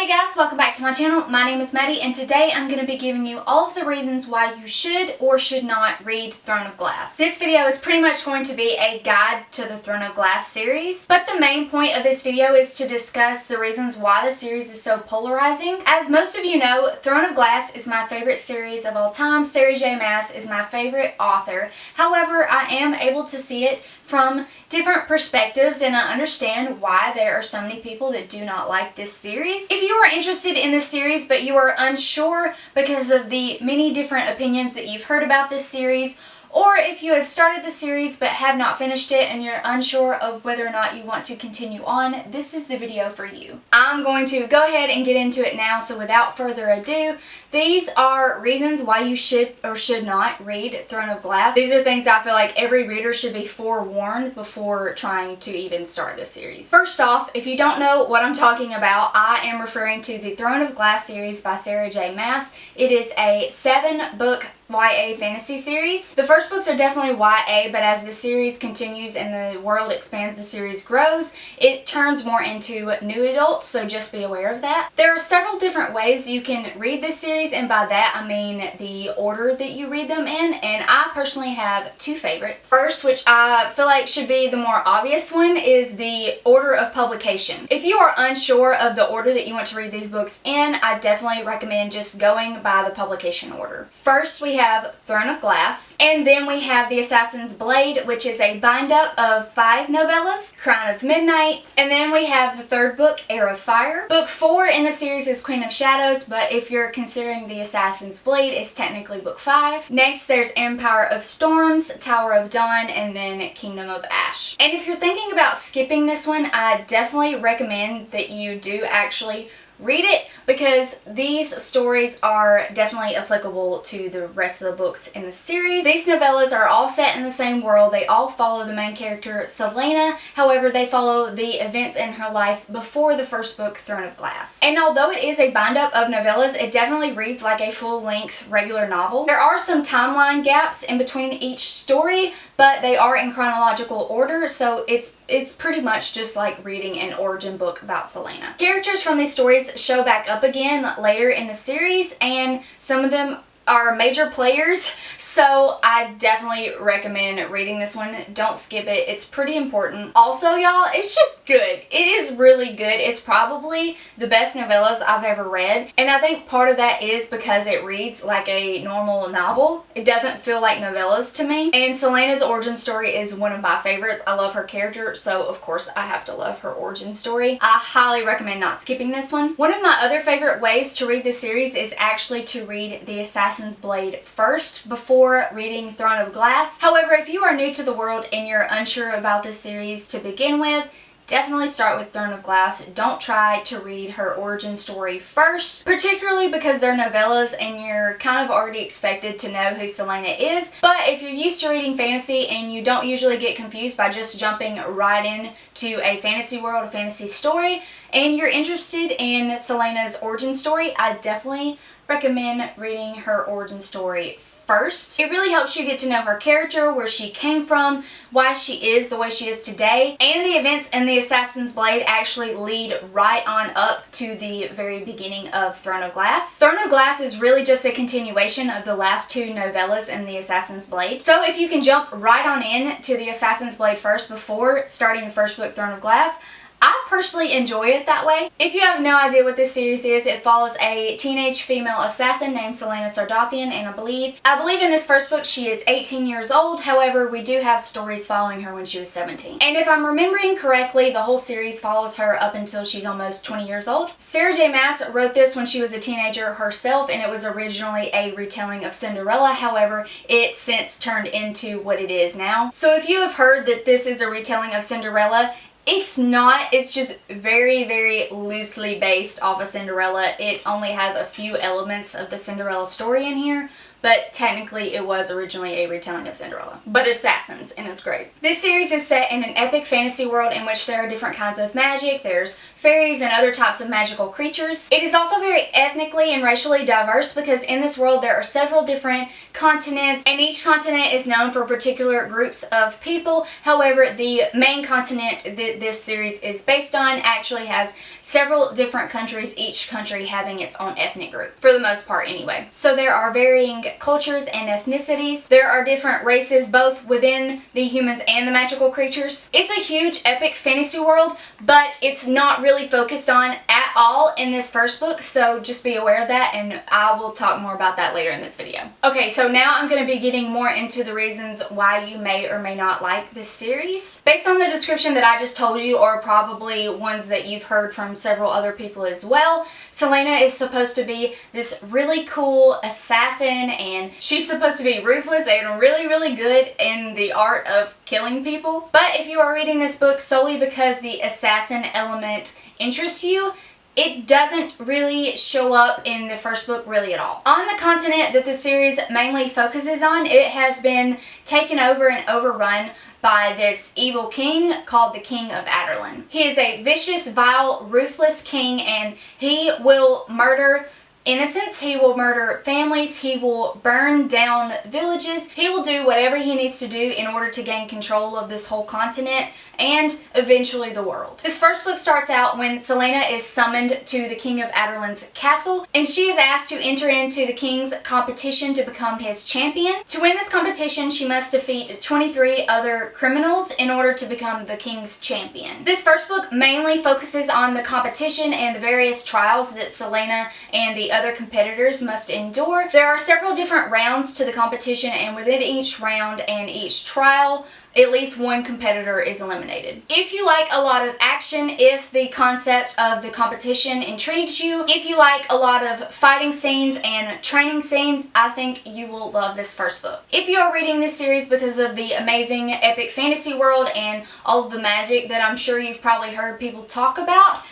Hey guys, welcome back to my channel. My name is Maddie and today I'm going to be giving you all of the reasons why you should or should not read Throne of Glass. This video is pretty much going to be a guide to the Throne of Glass series, but the main point of this video is to discuss the reasons why the series is so polarizing. As most of you know, Throne of Glass is my favorite series of all time. Sarah J. Maas is my favorite author. However, I am able to see it from different perspectives and I understand why there are so many people that do not like this series. If you are interested in this series but you are unsure because of the many different opinions that you've heard about this series, or if you have started the series but have not finished it and you're unsure of whether or not you want to continue on, this is the video for you. I'm going to go ahead and get into it now, so without further ado, these are reasons why you should or should not read Throne of Glass. These are things I feel like every reader should be forewarned before trying to even start this series. First off, if you don't know what I'm talking about, I am referring to the Throne of Glass series by Sarah J. Maas. It is a 7-book YA fantasy series. The first books are definitely YA, but as the series continues and the world expands, the series grows, it turns more into new adult, so just be aware of that. There are several different ways you can read this series, and by that I mean the order that you read them in, and I personally have two favorites. First, which I feel like should be the more obvious one, is the order of publication. If you are unsure of the order that you want to read these books in, I definitely recommend just going by the publication order. First, we have Throne of Glass, and then we have The Assassin's Blade, which is a bind-up of 5 novellas, Crown of Midnight, and then we have the third book, Heir of Fire. Book 4 in the series is Queen of Shadows, but if you're considering The Assassin's Blade, it's technically book 5. Next, there's Empire of Storms, Tower of Dawn, and then Kingdom of Ash. And if you're thinking about skipping this one, I definitely recommend that you do actually read it, because these stories are definitely applicable to the rest of the books in the series. These novellas are all set in the same world. They all follow the main character, Selena. However, they follow the events in her life before the first book, Throne of Glass. And although it is a bind-up of novellas, it definitely reads like a full-length regular novel. There are some timeline gaps in between each story, but they are in chronological order, so it's pretty much just like reading an origin book about Selena. Characters from these stories show back up again later in the series, and some of them are major players, so I definitely recommend reading this one. Don't skip it. It's pretty important. Also, y'all, it's just good. It is really good. It's probably the best novellas I've ever read, and I think part of that is because it reads like a normal novel. It doesn't feel like novellas to me, and Selena's origin story is one of my favorites. I love her character, so of course I have to love her origin story. I highly recommend not skipping this one. One of my other favorite ways to read this series is actually to read The Assassin's Blade first before reading Throne of Glass. However, if you are new to the world and you're unsure about this series to begin with, definitely start with Throne of Glass. Don't try to read her origin story first, particularly because they're novellas and you're kind of already expected to know who Selena is. But if you're used to reading fantasy and you don't usually get confused by just jumping right into a fantasy world, a fantasy story, and you're interested in Selena's origin story, I definitely recommend reading her origin story first. It really helps you get to know her character, where she came from, why she is the way she is today, and the events in The Assassin's Blade actually lead right on up to the very beginning of Throne of Glass. Throne of Glass is really just a continuation of the last 2 novellas in The Assassin's Blade. So if you can jump right on in to The Assassin's Blade first before starting the first book, Throne of Glass, I personally enjoy it that way. If you have no idea what this series is, it follows a teenage female assassin named Selena Sardathian, and I believe in this first book she is 18 years old. However, we do have stories following her when she was 17. And if I'm remembering correctly, the whole series follows her up until she's almost 20 years old. Sarah J. Maas wrote this when she was a teenager herself, and it was originally a retelling of Cinderella. However, it since turned into what it is now. So if you have heard that this is a retelling of Cinderella, it's not. It's just very, very loosely based off of Cinderella. It only has a few elements of the Cinderella story in here, but technically it was originally a retelling of Cinderella. But assassins, and it's great. This series is set in an epic fantasy world in which there are different kinds of magic. There's fairies and other types of magical creatures. It is also very ethnically and racially diverse because in this world there are several different continents, and each continent is known for particular groups of people. However, the main continent that this series is based on actually has several different countries, each country having its own ethnic group, for the most part anyway. So there are varying cultures and ethnicities. There are different races both within the humans and the magical creatures. It's a huge epic fantasy world, but it's not really focused on at all in this first book, so just be aware of that, and I will talk more about that later in this video. Okay, so now I'm going to be getting more into the reasons why you may or may not like this series. Based on the description that I just told you, or probably ones that you've heard from several other people as well, Selena is supposed to be this really cool assassin, and she's supposed to be ruthless and really, really good in the art of killing people. But if you are reading this book solely because the assassin element interests you, it doesn't really show up in the first book really at all. On the continent that the series mainly focuses on, it has been taken over and overrun by this evil king called the King of Adarlan. He is a vicious, vile, ruthless king, and he will murder innocents, he will murder families, he will burn down villages, he will do whatever he needs to do in order to gain control of this whole continent and eventually the world. This first book starts out when Selena is summoned to the King of Adarlan's castle, and she is asked to enter into the king's competition to become his champion. To win this competition, she must defeat 23 other criminals in order to become the king's champion. This first book mainly focuses on the competition and the various trials that Selena and the other competitors must endure. There are several different rounds to the competition, and within each round and each trial, at least one competitor is eliminated. If you like a lot of action, if the concept of the competition intrigues you, if you like a lot of fighting scenes and training scenes, I think you will love this first book. If you are reading this series because of the amazing epic fantasy world and all of the magic that I'm sure you've probably heard people talk about,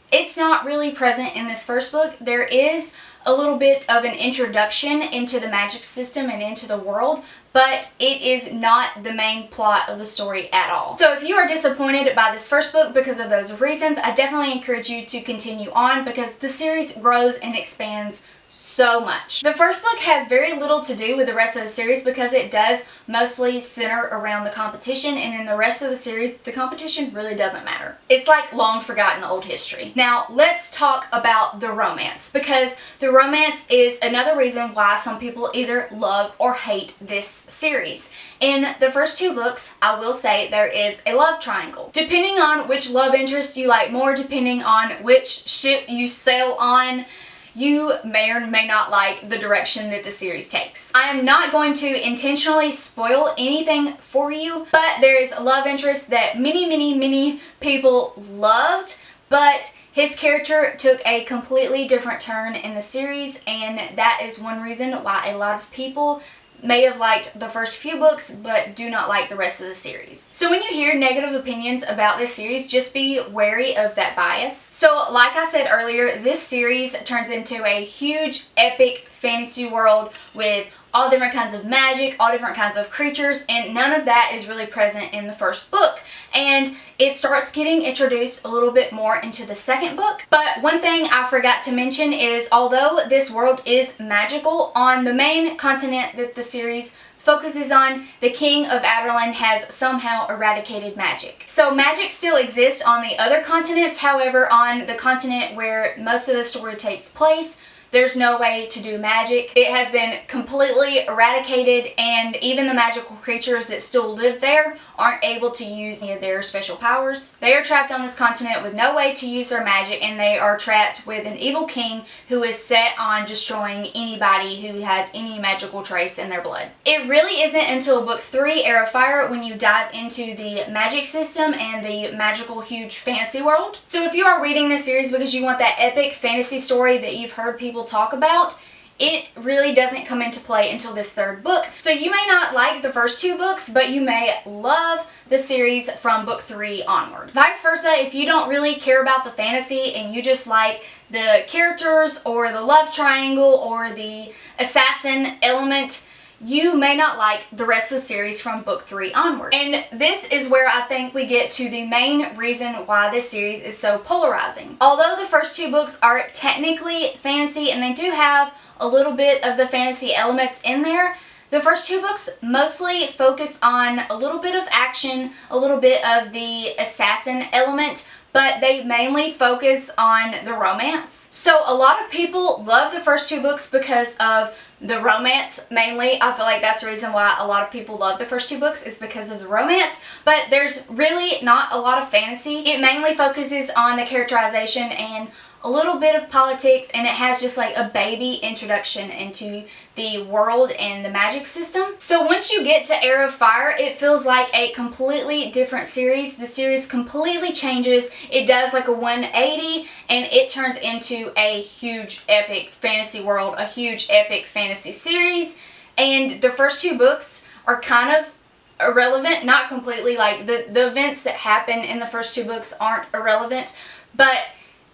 it's not really present in this first book. There is a little bit of an introduction into the magic system and into the world, but it is not the main plot of the story at all. So if you are disappointed by this first book because of those reasons, I definitely encourage you to continue on because the series grows and expands so much. The first book has very little to do with the rest of the series because it does mostly center around the competition, and in the rest of the series, the competition really doesn't matter. It's like long forgotten old history. Now, let's talk about the romance, because the romance is another reason why some people either love or hate this series. In the first two books, I will say there is a love triangle. Depending on which love interest you like more, depending on which ship you sail on, you may or may not like the direction that the series takes. I am not going to intentionally spoil anything for you, but there is a love interest that many people loved, but his character took a completely different turn in the series, and that is one reason why a lot of people may have liked the first few books but do not like the rest of the series. So when you hear negative opinions about this series, just be wary of that bias. So like I said earlier, this series turns into a huge epic fantasy world with all different kinds of magic, all different kinds of creatures, and none of that is really present in the first book. And it starts getting introduced a little bit more into the second book. But one thing I forgot to mention is, although this world is magical, on the main continent that the series focuses on, the King of Adarlan has somehow eradicated magic. So magic still exists on the other continents, however, on the continent where most of the story takes place, there's no way to do magic. It has been completely eradicated, and even the magical creatures that still live there aren't able to use any of their special powers. They are trapped on this continent with no way to use their magic, and they are trapped with an evil king who is set on destroying anybody who has any magical trace in their blood. It really isn't until book 3, Heir of Fire, when you dive into the magic system and the magical huge fantasy world. So if you are reading this series because you want that epic fantasy story that you've heard people talk about, it really doesn't come into play until this third book. So you may not like the first two books, but you may love the series from book 3 onward. Vice versa, if you don't really care about the fantasy and you just like the characters or the love triangle or the assassin element, you may not like the rest of the series from book 3 onward. And this is where I think we get to the main reason why this series is so polarizing. Although the first two books are technically fantasy and they do have a little bit of the fantasy elements in there, the first two books mostly focus on a little bit of action, a little bit of the assassin element, but they mainly focus on the romance. So a lot of people love the first two books because of the romance mainly. I feel like that's the reason why a lot of people love the first two books, is because of the romance, but there's really not a lot of fantasy. It mainly focuses on the characterization and a little bit of politics, and it has just like a baby introduction into the world and the magic system. So once you get to Heir of Fire, it feels like a completely different series. The series completely changes. It does like a 180 and it turns into a huge epic fantasy world, a huge epic fantasy series. And the first two books are kind of irrelevant, not completely, like the events that happen in the first two books aren't irrelevant, but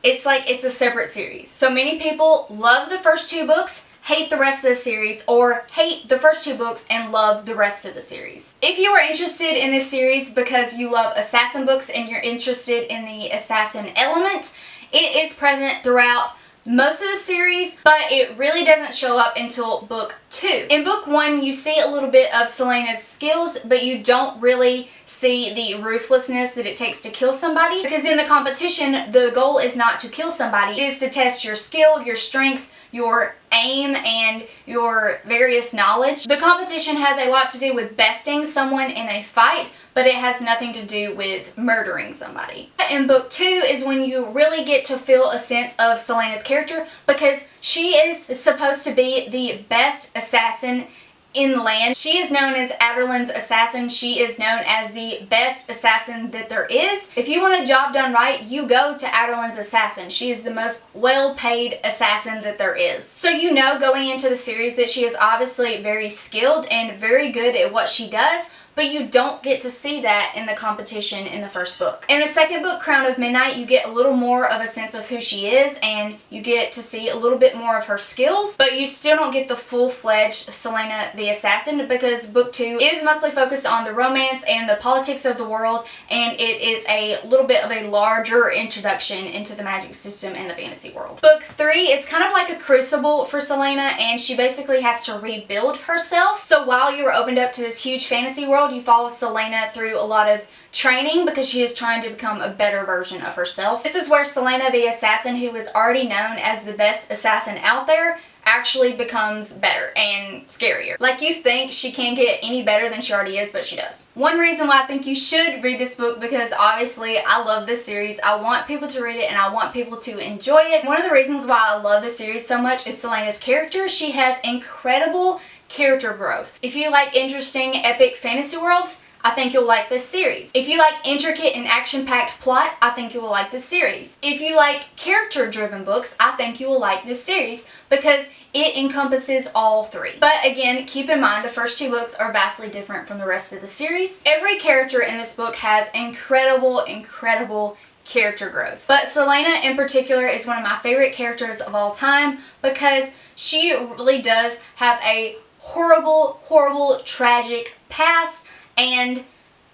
it's like it's a separate series. So many people love the first two books, hate the rest of the series, or hate the first two books and love the rest of the series. If you are interested in this series because you love assassin books and you're interested in the assassin element, it is present throughout most of the series, but it really doesn't show up until book 2. In book 1, you see a little bit of Celaena's skills, but you don't really see the ruthlessness that it takes to kill somebody, because in the competition, the goal is not to kill somebody, it is to test your skill, your strength, your aim, and your various knowledge. The competition has a lot to do with besting someone in a fight, but it has nothing to do with murdering somebody. In book 2 is when you really get to feel a sense of Celaena's character, because she is supposed to be the best assassin in the land. She is known as Adarlan's assassin. She is known as the best assassin that there is. If you want a job done right, you go to Adarlan's assassin. She is the most well-paid assassin that there is. So you know going into the series that she is obviously very skilled and very good at what she does, but you don't get to see that in the competition in the first book. In the second book, Crown of Midnight, you get a little more of a sense of who she is, and you get to see a little bit more of her skills, but you still don't get the full-fledged Celaena the Assassin, because book 2 is mostly focused on the romance and the politics of the world, and it is a little bit of a larger introduction into the magic system and the fantasy world. Book 3 is kind of like a crucible for Celaena, and she basically has to rebuild herself. So while you are opened up to this huge fantasy world, you follow Celaena through a lot of training because she is trying to become a better version of herself. This is where Celaena the Assassin, who is already known as the best assassin out there, actually becomes better and scarier. Like, you think she can't get any better than she already is, but she does. One reason why I think you should read this book, because obviously I love this series. I want people to read it and I want people to enjoy it. One of the reasons why I love this series so much is Celaena's character. She has incredible character growth. If you like interesting epic fantasy worlds, I think you'll like this series. If you like intricate and action-packed plot, I think you will like this series. If you like character-driven books, I think you will like this series, because it encompasses all three. But again, keep in mind the first two books are vastly different from the rest of the series. Every character in this book has incredible character growth. But Celaena in particular is one of my favorite characters of all time, because she really does have a horrible, tragic past, and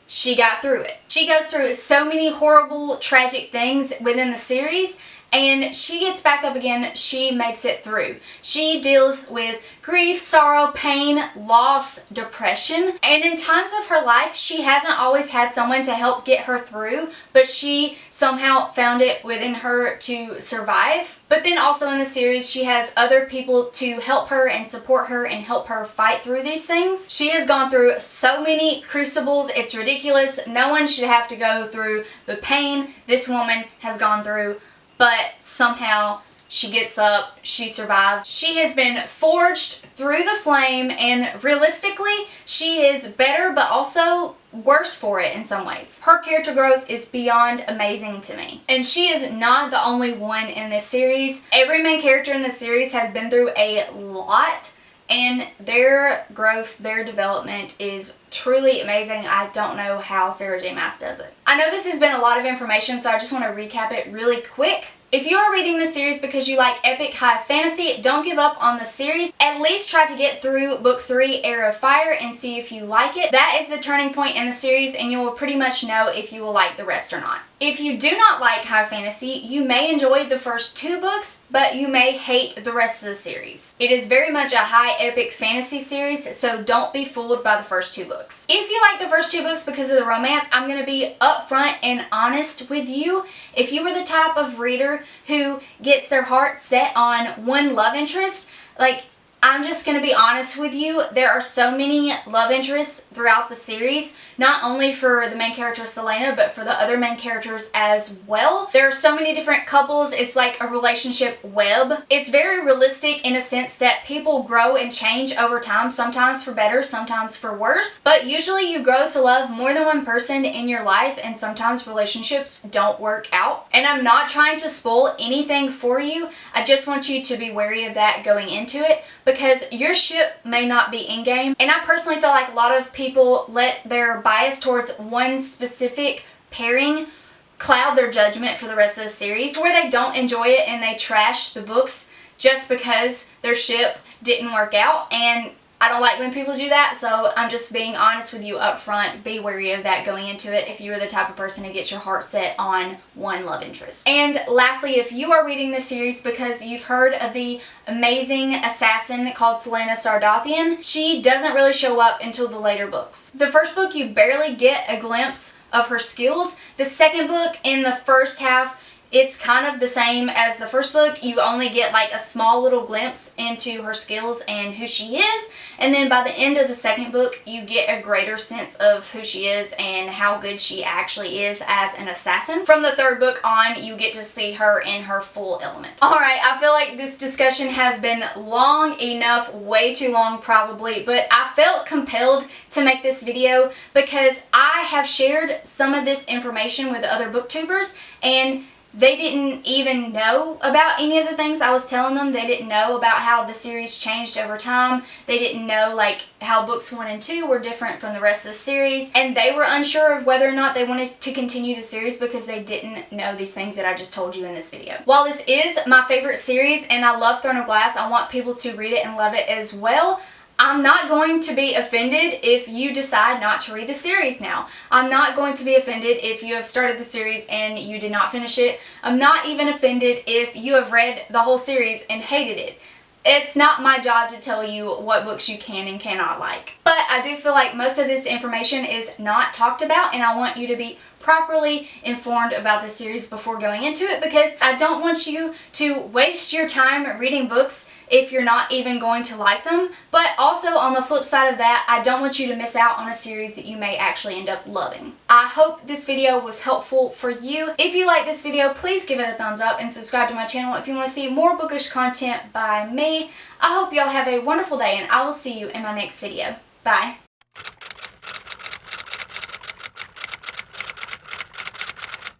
she got through it. She goes through so many horrible, tragic things within the series, and she gets back up again. She makes it through. She deals with grief, sorrow, pain, loss, depression, and in times of her life, she hasn't always had someone to help get her through, but she somehow found it within her to survive. But then also in the series, she has other people to help her and support her and help her fight through these things. She has gone through so many crucibles, it's ridiculous. No one should have to go through the pain this woman has gone through, but somehow she gets up, she survives. She has been forged through the flame, and realistically, she is better, but also worse for it in some ways. Her character growth is beyond amazing to me. And she is not the only one in this series. Every main character in this series has been through a lot, and their growth, their development is truly amazing. I don't know how Sarah J. Maas does it. I know this has been a lot of information, so I just want to recap it really quick. If you are reading this series because you like epic high fantasy, don't give up on the series. At least try to get through book 3, Heir of Fire, and see if you like it. That is the turning point in the series, and you will pretty much know if you will like the rest or not. If you do not like high fantasy, you may enjoy the first 2 books, but you may hate the rest of the series. It is very much a high epic fantasy series, so don't be fooled by the first 2 books. If you like the first 2 books because of the romance, I'm going to be upfront and honest with you. If you are the type of reader who gets their heart set on one love interest, like, I'm just going to be honest with you, there are so many love interests throughout the series, not only for the main character Selena, but for the other main characters as well. There are so many different couples, it's like a relationship web. It's very realistic in a sense that people grow and change over time, sometimes for better, sometimes for worse, but usually you grow to love more than one person in your life, and sometimes relationships don't work out. And I'm not trying to spoil anything for you, I just want you to be wary of that going into it, because your ship may not be in-game. And I personally feel like a lot of people let their bias towards one specific pairing cloud their judgment for the rest of the series, where they don't enjoy it and they trash the books just because their ship didn't work out. And I don't like when people do that, so I'm just being honest with you up front. Be wary of that going into it if you are the type of person who gets your heart set on one love interest. And lastly, if you are reading this series because you've heard of the amazing assassin called Selena Sardathian, she doesn't really show up until the later books. The first book, you barely get a glimpse of her skills. The second book, in the first half, it's kind of the same as the first book. You only get like a small little glimpse into her skills and who she is. And then by the end of the second book, you get a greater sense of who she is and how good she actually is as an assassin. From the third book on, you get to see her in her full element. Alright, I feel like this discussion has been long enough, way too long probably, but I felt compelled to make this video because I have shared some of this information with other booktubers, and they didn't even know about any of the things I was telling them. They didn't know about how the series changed over time. They didn't know like how books 1 and 2 were different from the rest of the series. And they were unsure of whether or not they wanted to continue the series because they didn't know these things that I just told you in this video. While this is my favorite series and I love Throne of Glass, I want people to read it and love it as well. I'm not going to be offended if you decide not to read the series now. I'm not going to be offended if you have started the series and you did not finish it. I'm not even offended if you have read the whole series and hated it. It's not my job to tell you what books you can and cannot like. But I do feel like most of this information is not talked about, and I want you to be properly informed about the series before going into it, because I don't want you to waste your time reading books if you're not even going to like them. But also on the flip side of that, I don't want you to miss out on a series that you may actually end up loving. I hope this video was helpful for you. If you like this video, please give it a thumbs up and subscribe to my channel if you want to see more bookish content by me. I hope y'all have a wonderful day, and I will see you in my next video. Bye.